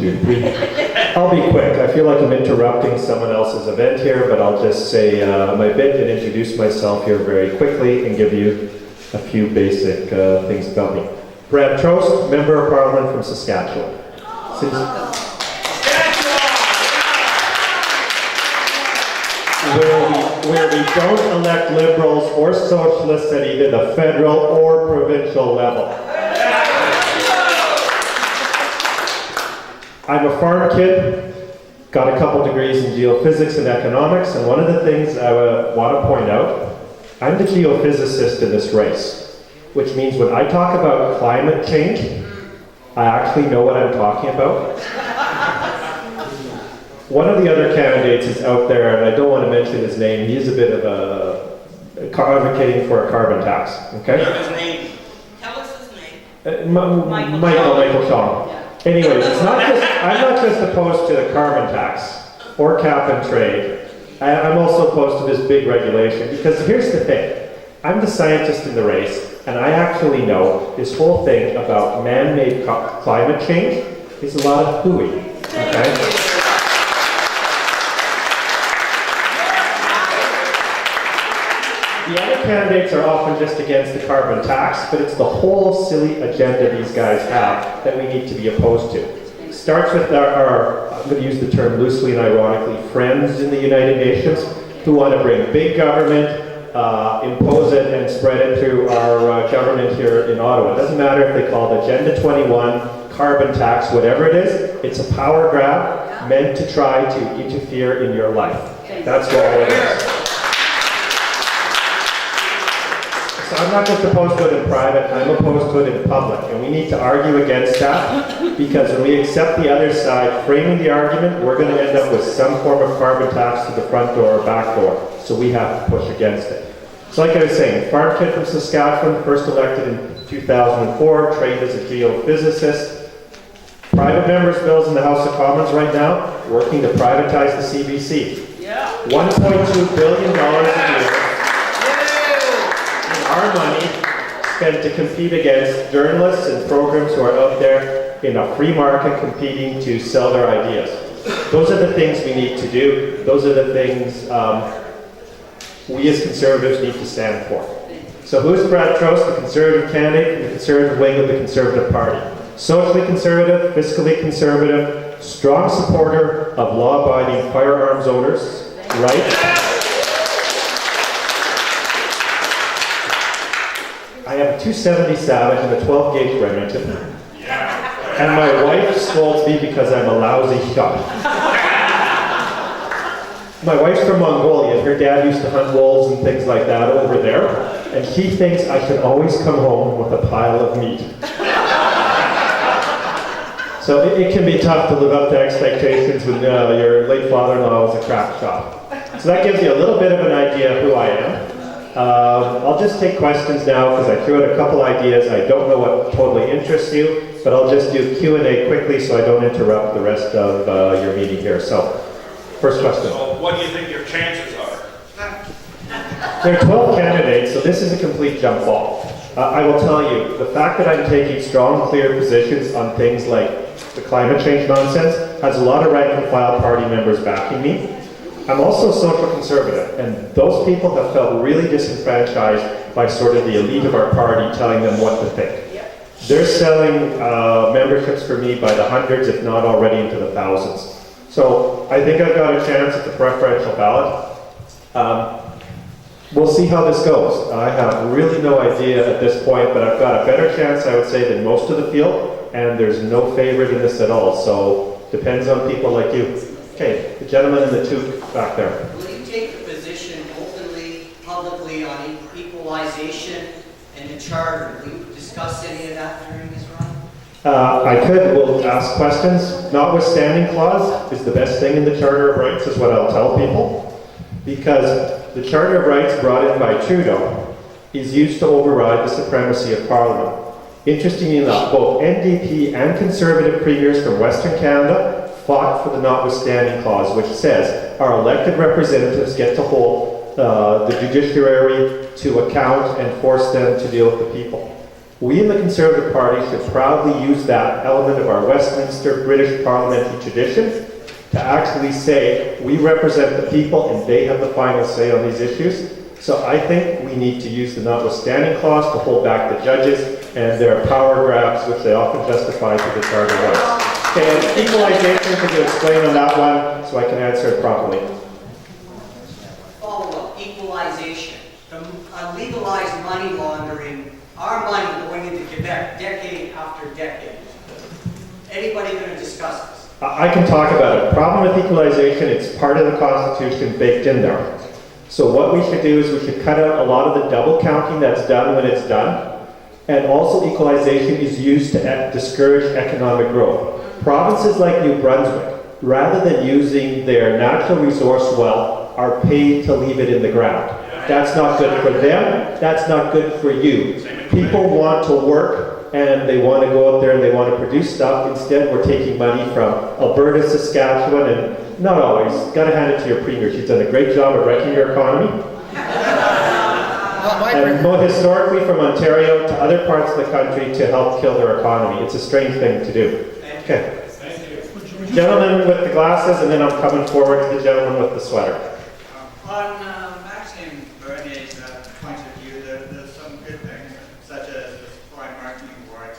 2, 3. I'll be quick. I feel like I'm interrupting someone else's event here, but I'll just say my bit and introduce myself here very quickly and give you a few basic things about me. Brad Trost, Member of Parliament from Saskatchewan. Where we don't elect Liberals or Socialists at either the federal or provincial level. I'm a farm kid, got a couple degrees in geophysics and economics, and one of the things I want to point out, I'm the geophysicist in this race, which means when I talk about climate change, I actually know what I'm talking about. One of the other candidates is out there, and I don't want to mention his name. He's a bit of advocating for a carbon tax. Okay. His name. Tell us his name. Michael Shaw. Yeah. Anyways, I'm not just opposed to the carbon tax or cap and trade. I'm also opposed to this big regulation because here's the thing. I'm the scientist in the race, and I actually know this whole thing about man-made climate change is a lot of hooey. Okay. The other candidates are often just against the carbon tax, but it's the whole silly agenda these guys have that we need to be opposed to. It starts with our, I'm going to use the term loosely and ironically, friends in the United Nations who want to bring big government, impose it and spread it through our government here in Ottawa. It doesn't matter if they call it Agenda 21, carbon tax, whatever it is, it's a power grab meant to try to interfere in your life. That's what it is. So I'm not just opposed to it in private, I'm opposed to it in public. And we need to argue against that because when we accept the other side framing the argument, we're going to end up with some form of carbon tax to the front door or back door. So we have to push against it. So like I was saying, farm kid from Saskatchewan, first elected in 2004, trained as a geophysicist. Private members' bills in the House of Commons right now, working to privatize the CBC. Yeah. $1.2 billion a year. Our money spent to compete against journalists and programs who are out there in a free market competing to sell their ideas. Those are the things we need to do. Those are the things we as Conservatives need to stand for. So who's Brad Trost, the Conservative candidate, the Conservative wing of the Conservative Party? Socially conservative, fiscally conservative, strong supporter of law-abiding firearms owners, right? I have a 270 Savage and a 12-gauge Remington. Yeah. And my wife scolds me because I'm a lousy shot. My wife's from Mongolia. Her dad used to hunt wolves and things like that over there. And she thinks I should always come home with a pile of meat. So it can be tough to live up to expectations when your late father-in-law was a crack shot. So that gives you a little bit of an idea of who I am. I'll just take questions now because I threw out a couple ideas. I don't know what totally interests you, but I'll just do Q&A quickly so I don't interrupt the rest of your meeting here. So, first question. So, what do you think your chances are? There are 12 candidates, so this is a complete jump ball. I will tell you, the fact that I'm taking strong, clear positions on things like the climate change nonsense has a lot of rank and file party members backing me. I'm also social conservative, and those people have felt really disenfranchised by sort of the elite of our party telling them what to think. They're selling memberships for me by the hundreds, if not already into the thousands. So I think I've got a chance at the preferential ballot. We'll see how this goes. I have really no idea at this point, but I've got a better chance, I would say, than most of the field, and there's no favorite in this at all. So depends on people like you. Okay, the gentleman in the toque back there. Will you take a position openly, publicly on equalization and the charter? Will you discuss any of that during this run? I could. We'll ask questions. Notwithstanding clause is the best thing in the Charter of Rights, is what I'll tell people. Because the Charter of Rights brought in by Trudeau is used to override the supremacy of Parliament. Interestingly enough, both NDP and Conservative premiers from Western Canada fought for the notwithstanding clause, which says our elected representatives get to hold the judiciary to account and force them to deal with the people. We in the Conservative Party should proudly use that element of our Westminster British parliamentary tradition to actually say we represent the people and they have the final say on these issues. So I think we need to use the notwithstanding clause to hold back the judges and their power grabs, which they often justify through the Charter rights. Okay, and equalization, could you explain on that one so I can answer it properly? Follow-up, equalization. The legalized money laundering, our money going into Quebec decade after decade. Anybody going to discuss this? I can talk about it. Problem with equalization, it's part of the Constitution baked in there. So what we should do is we should cut out a lot of the double counting that's done when it's done. And also equalization is used to discourage economic growth. Provinces like New Brunswick, rather than using their natural resource well, are paid to leave it in the ground. That's not good for them, that's not good for you. People want to work and they want to go out there and they want to produce stuff. Instead, we're taking money from Alberta, Saskatchewan, and not always. Got to hand it to your premier. She's done a great job at wrecking your economy. And more historically from Ontario to other parts of the country to help kill their economy. It's a strange thing to do. Okay. Thank you. Gentleman with the glasses, and then I'm coming forward to the gentleman with the sweater. On Maxime Bernier's point of view, there's some good things, such as the supply marketing board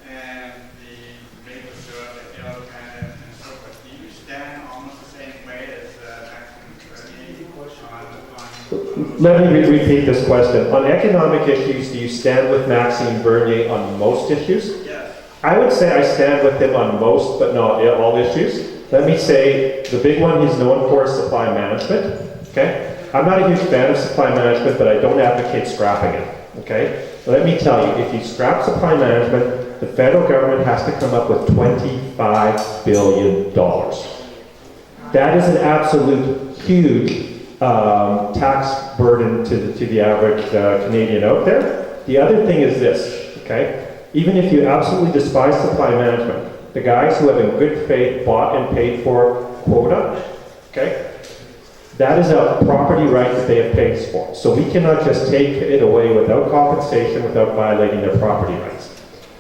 and the maple syrup and so forth. Do you stand almost the same way as Maxime Bernier on Let me repeat this question. On economic issues, do you stand with Maxime Bernier on most issues? Yes. I would say I stand with him on most, but not all issues. Let me say the big one he's known for is supply management. Okay? I'm not a huge fan of supply management, but I don't advocate scrapping it. Okay? Let me tell you, if you scrap supply management, the federal government has to come up with $25 billion. That is an absolute huge tax burden to the average Canadian out there. The other thing is this, okay? Even if you absolutely despise supply management, the guys who have in good faith bought and paid for quota, okay? That is a property right that they have paid for. So we cannot just take it away without compensation, without violating their property rights.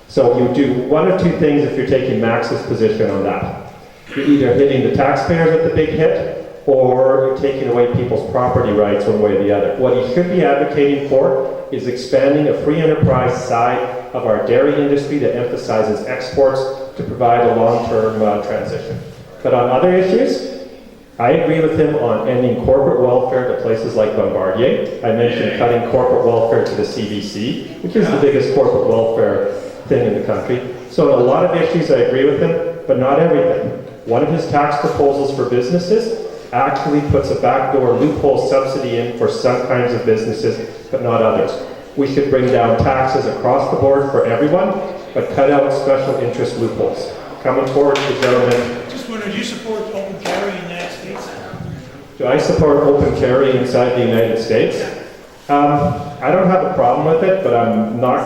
So you do one of two things if you're taking Max's position on that. You're either hitting the taxpayers with the big hit, or you're taking away people's property rights one way or the other. What he should be advocating for is expanding a free enterprise side of our dairy industry that emphasizes exports to provide a long-term transition. But on other issues, I agree with him on ending corporate welfare to places like Bombardier. I mentioned cutting corporate welfare to the CBC, which is the biggest corporate welfare thing in the country. So on a lot of issues I agree with him, but not everything. One of his tax proposals for businesses actually puts a backdoor loophole subsidy in for some kinds of businesses, but not others. We should bring down taxes across the board for everyone, but cut out special interest loopholes. Coming forward to the gentleman. Just wondering, do you support open carry in the United States? Do I support open carry inside the United States? I don't have a problem with it, but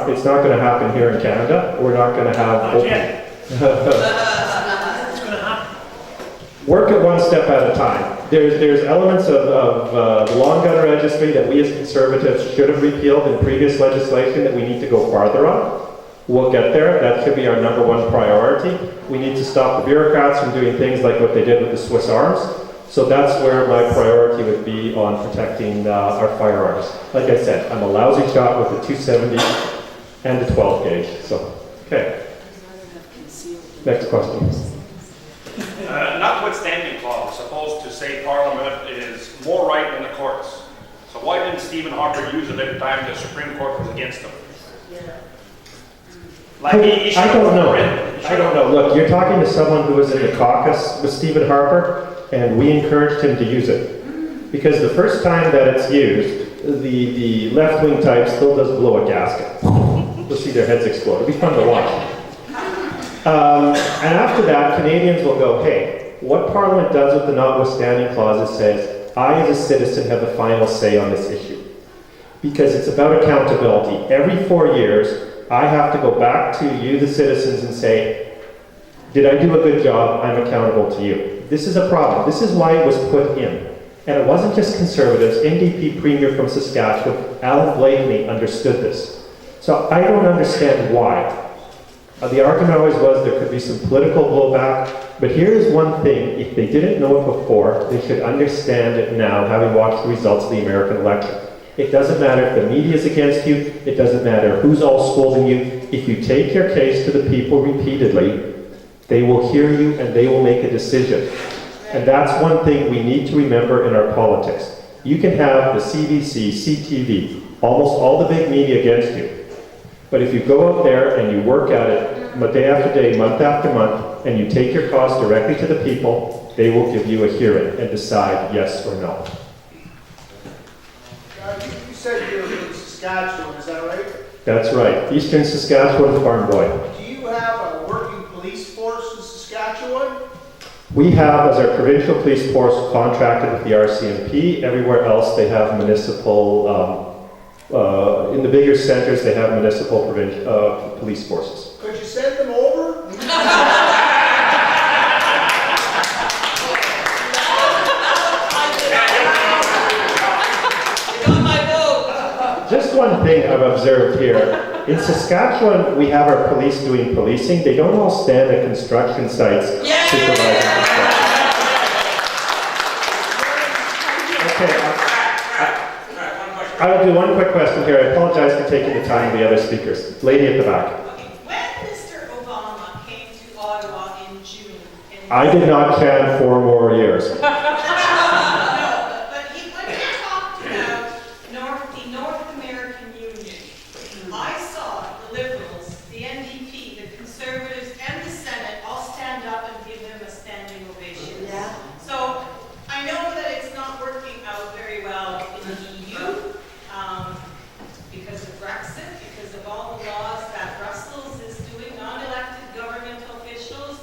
it's not going to happen here in Canada. We're not going to have open. It's going to happen. Work it one step at a time. There's elements of the long gun registry that we as Conservatives should have repealed in previous legislation that we need to go farther on. We'll get there. That should be our number one priority. We need to stop the bureaucrats from doing things like what they did with the Swiss arms. So that's where my priority would be on protecting our firearms. Like I said, I'm a lousy shot with the 270 and the 12 gauge. So, okay. Next question. Notwithstanding clause, supposed to say Parliament is more right than the courts. So why didn't Stephen Harper use it every time the Supreme Court was against him? Like he I don't know. I don't know. Look, you're talking to someone who was in the caucus with Stephen Harper, and we encouraged him to use it. Because the first time that it's used, the left-wing type still does blow a gasket. You'll see their heads explode. It'll be fun to watch. And after that, Canadians will go, hey, what Parliament does with the notwithstanding clause says, I as a citizen have the final say on this issue. Because it's about accountability. Every 4 years, I have to go back to you, the citizens, and say, did I do a good job? I'm accountable to you. This is a problem. This is why it was put in. And it wasn't just Conservatives. NDP Premier from Saskatchewan, Alan Blakeney, understood this. So I don't understand why. The argument always was there could be some political blowback, but here's one thing, if they didn't know it before, they should understand it now, having watched the results of the American election. It doesn't matter if the media is against you, it doesn't matter who's all scolding you. If you take your case to the people repeatedly, they will hear you and they will make a decision. And that's one thing we need to remember in our politics. You can have the CBC, CTV, almost all the big media against you. But if you go out there and you work at it day after day, month after month, and you take your cause directly to the people, they will give you a hearing and decide yes or no. You said you were in Saskatchewan, is that right? That's right. Eastern Saskatchewan farm boy. Do you have a working police force in Saskatchewan? We have, as our provincial police force, contracted with the RCMP. Everywhere else, they have municipal. In the bigger centers, they have municipal police forces. Could you send them over? Just one thing I've observed here. In Saskatchewan, we have our police doing policing. They don't all stand at construction sites supervising construction. Okay, I'll do one quick question here. I apologize for taking the time of the other speakers. Lady at the back. Okay, when Mr. Obama came to Ottawa in June... I did not can 4 more years. No, but when he talked about the North American Union, I saw the Liberals, the NDP, the Conservatives, and the Senate all stand up and give him a standing ovation. Yeah. So I know that it's not working out very well in the EU because of Brexit, because of all the laws that Brussels is doing, non-elected government officials,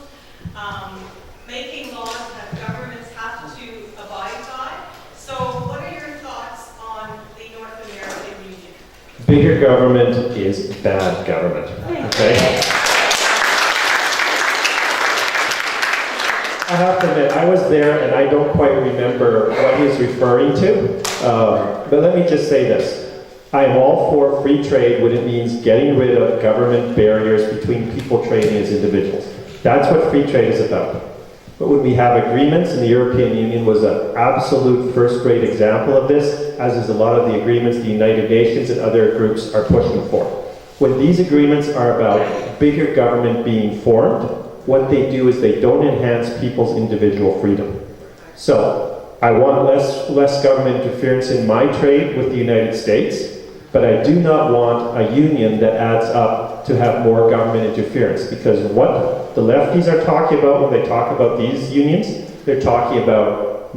making laws that governments have to abide by. So what are your thoughts on the North American Union? Bigger government is bad government. Okay? I have to admit, I was there and I don't quite remember what he's referring to. But let me just say this. I am all for free trade when it means getting rid of government barriers between people trading as individuals. That's what free trade is about. But when we have agreements, and the European Union was an absolute first-rate example of this, as is a lot of the agreements the United Nations and other groups are pushing for. When these agreements are about bigger government being formed, what they do is they don't enhance people's individual freedom. So, I want less government interference in my trade with the United States, but I do not want a union that adds up to have more government interference, because what the lefties are talking about when they talk about these unions, they're talking about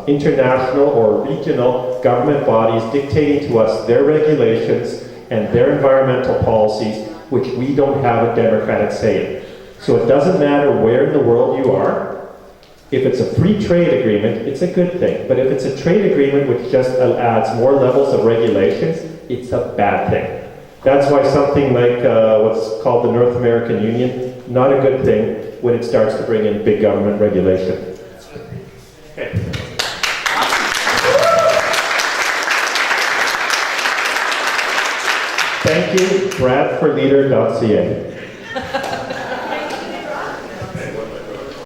international or regional government bodies dictating to us their regulations and their environmental policies, which we don't have a democratic say in. So it doesn't matter where in the world you are. If it's a free trade agreement, it's a good thing. But if it's a trade agreement which just adds more levels of regulations, it's a bad thing. That's why something like what's called the North American Union, not a good thing when it starts to bring in big government regulation. Okay. Thank you, Brad for Leader.ca.